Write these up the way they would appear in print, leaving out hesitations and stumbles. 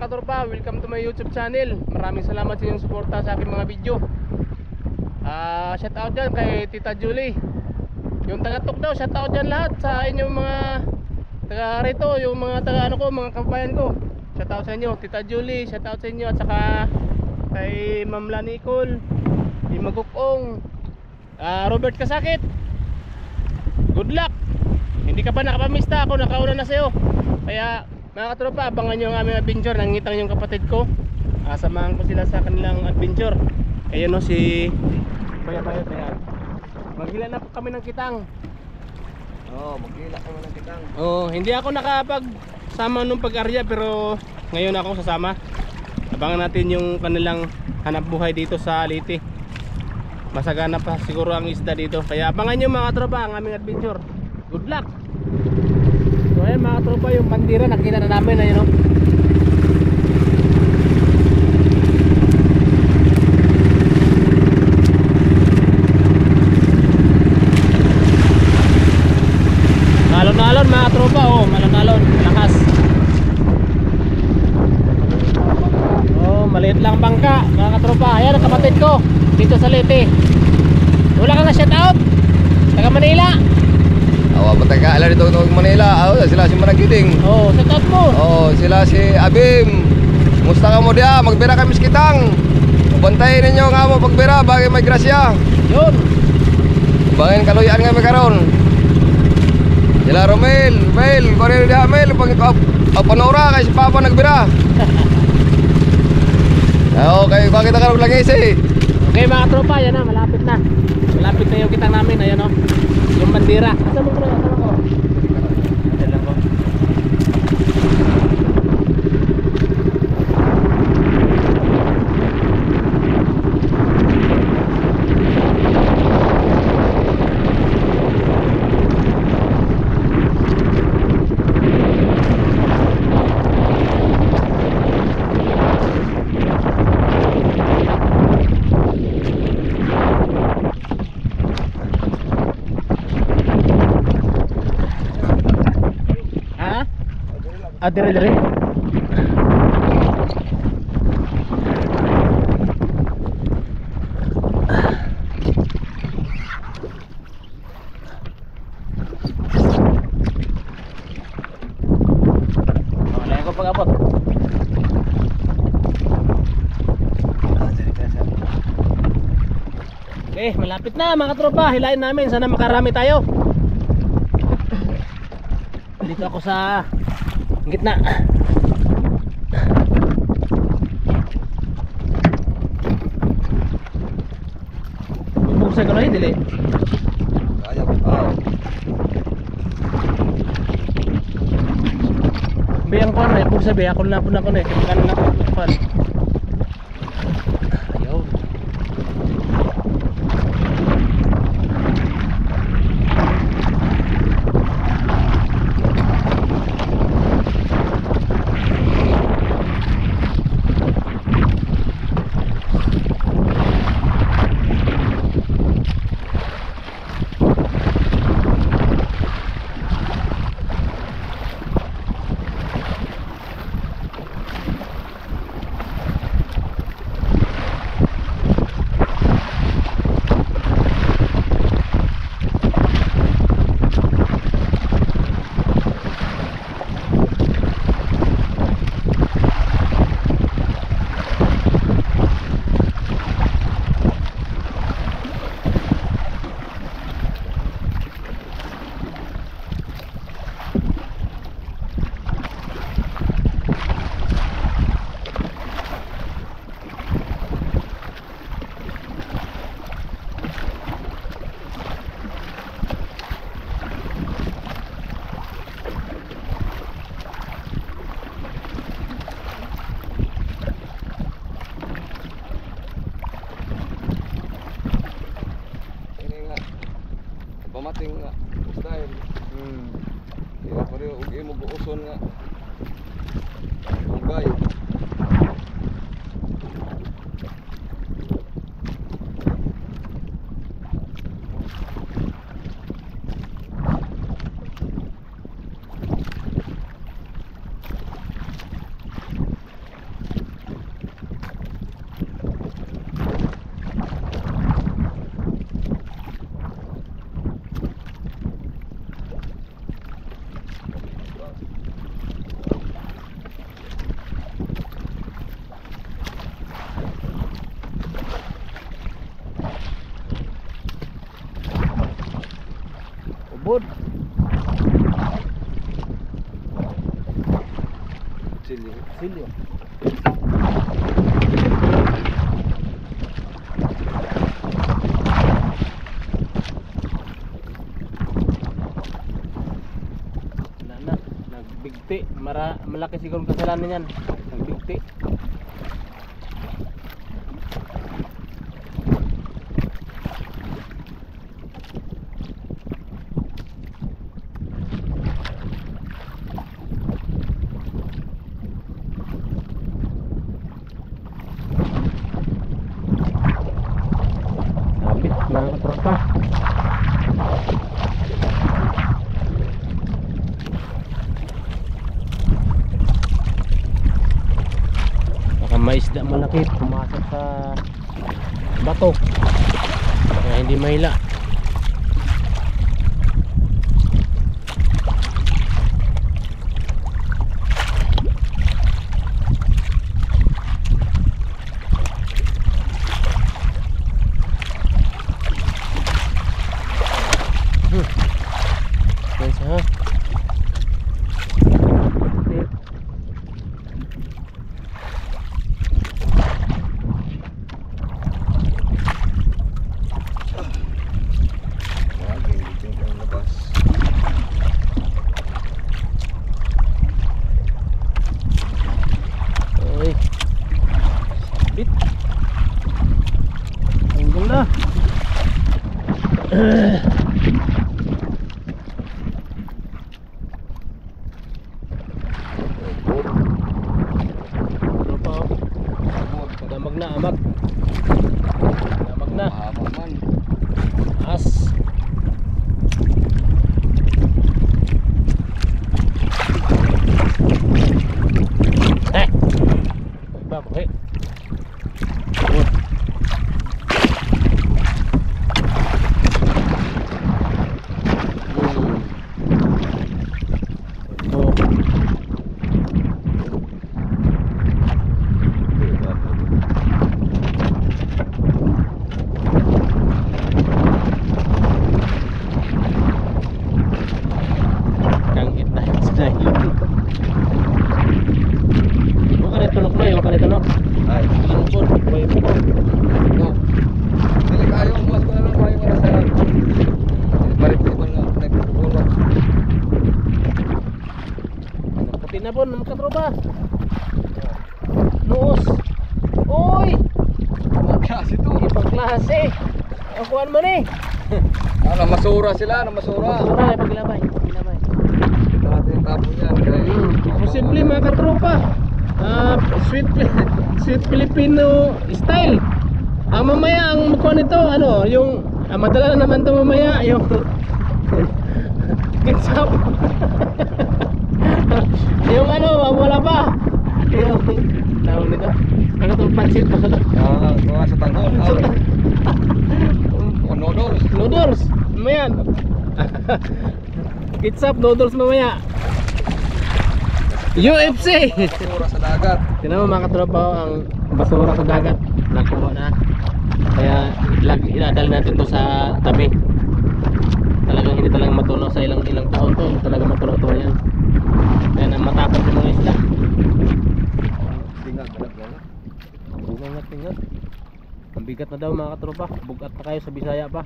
mga katropa, welcome to my YouTube channel. Maraming salamat sa inyong suporta sa aking mga video. Shout out dyan kay Tita Julie. Yung taga Tukdaw, shout out dyan lahat sa inyong mga taga rito, yung mga taga ano ko, mga kabayan ko. Shout out sa inyo, Tita Julie, shout out sa inyo. At saka kay Ma'am Lanicol, kay Magukong, Robert Kasakit. Good luck. Hindi ka pa nakapamista, ako nakauna na sa'yo. Kaya mga katropa, abangan nyo ang aming adventure. Nangitang yung kapatid ko, samahan ko sila sa kanilang adventure. Kaya no si Bayot yan. Maghila na po kami ng kitang. Maghila kami ng kitang. Hindi ako nakapagsama nung pag-arya, pero ngayon ako sasama. Abangan natin yung kanilang hanap buhay dito sa Leyte. Masagana pa siguro ang isda dito. Kaya abangan nyo mga tropa ang aming adventure. Good luck. So ayan mga tropa, yung bandira nakita na namin. Ayun o. Alon-alon mga tropa, malon-alon, malakas. Maliit lang bangka mga katropa. Ayan ang kapatid ko dito sa Leyte. Wala kang na-shout out? Taga Manila. Patagkaalan dito ng Manila. Sila si Managiting. Shout out mo. Sila si Abim. Musta ka mo dia? Magbira kami sa kitang. Bantayin ninyo nga mo pagbira bagay may grasya. Yun. Bangin kaluyaan nga may karon. Sila Romel, Mel, Correo de Amel, panora kay si Papa nagbira. Okay, bakit ka lang isi? Okay mga tropa, yan na, malapit na. Malapit na yung kitang namin, ayan o. Yung bandira. Asa mo ko? Ayan lang ko. Dire. Wala ko pag-abot. Okay, malapit na mga tropa. Hilain namin, sana makarami tayo. Dito ako sa gitna. Bubuksan ko na yun, dili. Bayang ko na, bubuksan bayang ko na po na ko na. Kaya na po bubuksan. Ayaw. Pamating nga style. Kaya pareho ug imo guuson nga. Ugay. Bud. Silyo. Silyo. Wala na. Nagbigti. Malaki siguro kasalanan yan. Nagbigti. Sabit mga katropa. Baka may isda malaki pumasok sa bato kaya hindi mahila. Guys ha. Oy. Bit. Ang ganda. Damag na, amag. Damag na. Mahabang man. As. Babo, hey. Ay. No. Dili kayo mas na lang kayo para sa. Balik mo na nagpulot. Puti na po, mga katropa. Nuos. Oy! Klase to. Ibang klase. Ang kuhan mo ni. Namasura sila, namasura. Masura ay paglabay. Paglabay. Natin tapo yan. Posible mga katropa. Sweet Filipino style. Mamaya ang kuha nito, ano, yung madala na naman to mamaya, yung kinsap. Yung ano, wala pa. Yung tawag nito. Ano itong pansit pa ito? Mga sa tanggol. Noodles. Noodles. Mamaya. Kitsap, noodles mamaya. UFC! Basura sa dagat. Tinan mo mga katropa, ang basura sa dagat nakuha na. Kaya inadal natin to sa tabi. Talagang hindi talagang matunaw sa ilang taon to. Hindi talaga matunaw to yan. Kaya na matapos yung mga isla. Tingnan, galap-galap. Tingnan. Ang bigat na daw mga katropa. Bugat na kayo sa Bisaya pa.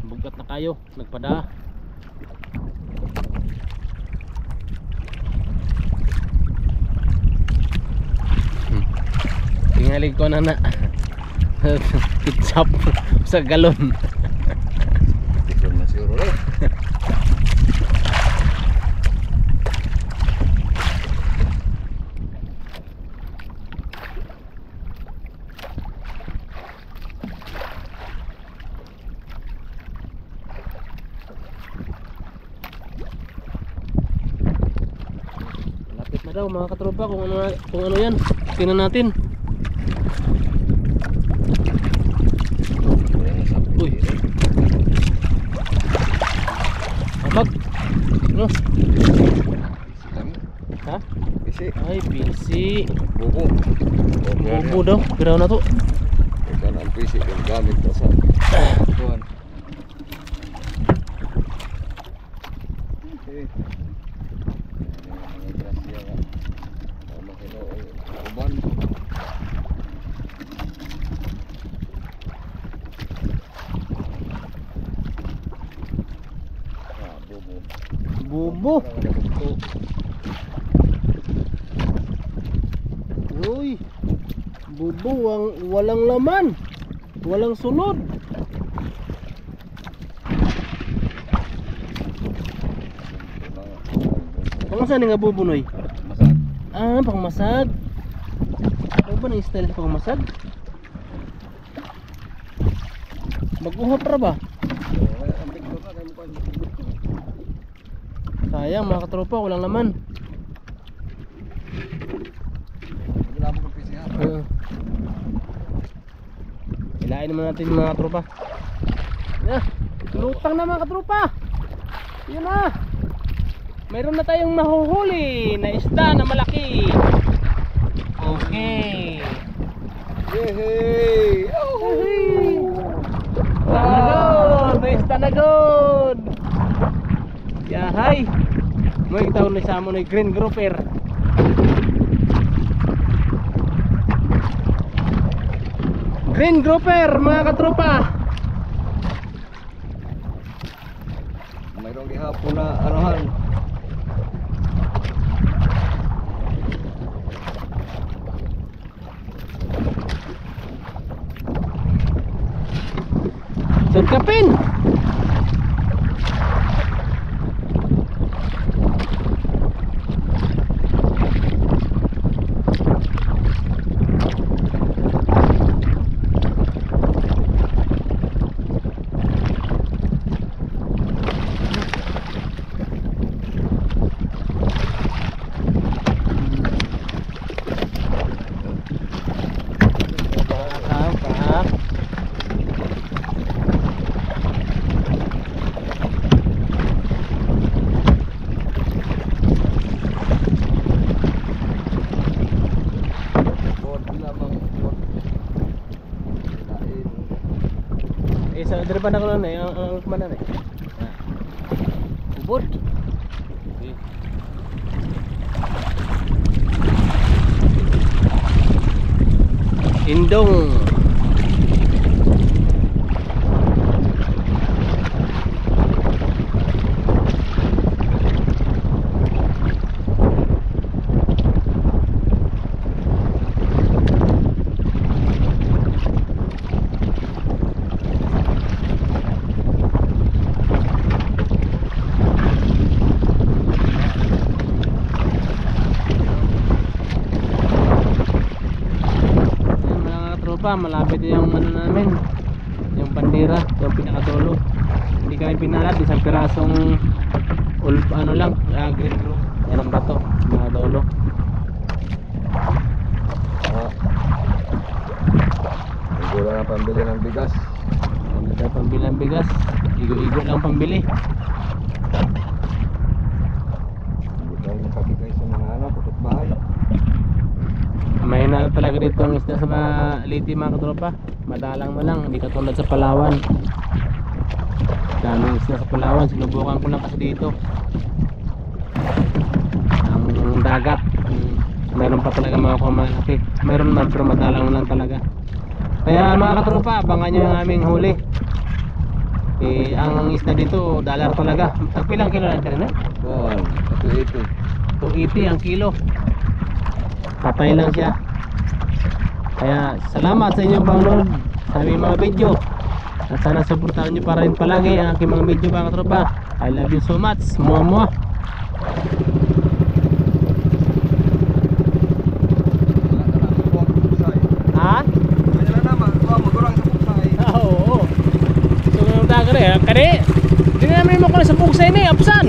Bugat na kayo. Nagpada. Tingalig ko na kitsap sa galon. Tikon na siguro eh. Lapit na daw mga katropa kung ano yan. Tingnan natin. Uy. Amag. Ano? Ha? Bisi. Ay, PC. Bubo. Bubo daw. Piraw na to. Ito na ang PC yung gamit ko sa kuhan. Bubo. Uy. Bubo, walang laman. Walang sunod. Pangasan nga bubo noy? Masag. Ah, pangmasag. Ano ba ng style sa pangmasag? Mag-uhap ra ba? Sayang mga katropa, walang laman. Ilain naman natin mga katropa. Lutang na mga katropa. Yun na. Mayroon na tayong nahuhuli na isda na malaki. Okay. Yehey! Tanagod! May isda na god! Yahay! May taon na sa mo na green grouper. Green grouper mga katropa. Mayroong gihapon na anuhan. Sugkapin! Sa dere pa na ko lang ang kumanan eh. Ubod. Indong. Malapit yung ano namin, yung bandera, yung pinakadulo. Hindi kami pinalat, isang pirasong ano lang, green group. Yan ang bato, mga dulo. Siguro na pambili ng bigas. Hindi tayo pambili ng bigas, igo-igo lang pambili. Hindi tayo nakabigay sa mga ano, putot bahay. May na talaga dito ang isda sa Liti mga katropa. Madalang na lang, hindi katulad sa Palawan. Daming isda sa Palawan, sinubukan ko lang kasi dito. Ang dagat, mayroon pa talaga mga kumalaki. Mayroon man pero madalang lang talaga. Kaya mga katropa, abangan nyo yung aming huli. Ang isda dito, $1 talaga. Pilang kilo natin na? 280. 280 ang kilo. Patay lang siya. Kaya salamat sa inyong panonood sa aming mga video. At sana suportahan nyo pa rin palagi ang aking mga video mga katropa. I love you so much. Mua mua. Ha? Wala naman, magurang sa puksay. Oo. So ngayon tayo kare. Hindi namin mo ko na sa pugsay na eh. Apsan?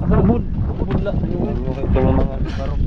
Bud. Budla. Ito mga karong.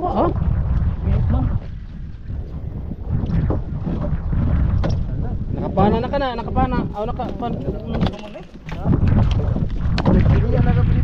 Ha? Nakapana na ka na, nakapana. Aw nakapana. Hindi yan